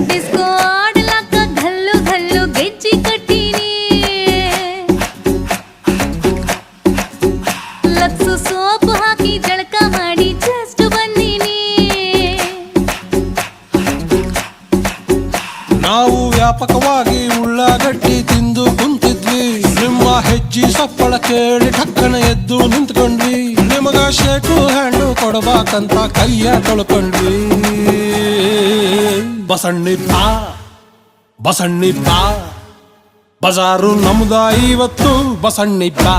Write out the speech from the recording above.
disco ಆಡ್ಲಾಕ ಘಲ್ಲು ಘಲ್ಲು ಗೆಜ್ಜಿ ಕಟ್ಟೀನಿ Lux soap ಹಾಕಿ ಜಳಕ ಮಾಡಿ just ಬಂದೀನಿ ನಾವು ವ್ಯಾಪಕವಾಗಿ ಉಳ್ಳಾಗಡ್ಡಿ ತಿಂದು ಕುಂತಿದ್ವಿ ನಿಮ್ಮ ಹೆಜ್ಜಿ ಸಪ್ಪಳ ಕೇಳಿ ಠಕ್ಕನ ಎದ್ದು ನಿಂತ್ಕೊಂಡ್ವಿ ನಿಮಗ ಶೇಕು ಹ್ಯಾಂಡು ಕೊಡಬೇಕಂತ ಕೈಯ ತೊಳ್ಕೊಂಡ್ವಿ ಬಸಣ್ಣಿ ಬಾ ಬಜಾರು ನಮ್ದ ಇವತ್ತು ಬಸಣ್ಣಿ ಬಾ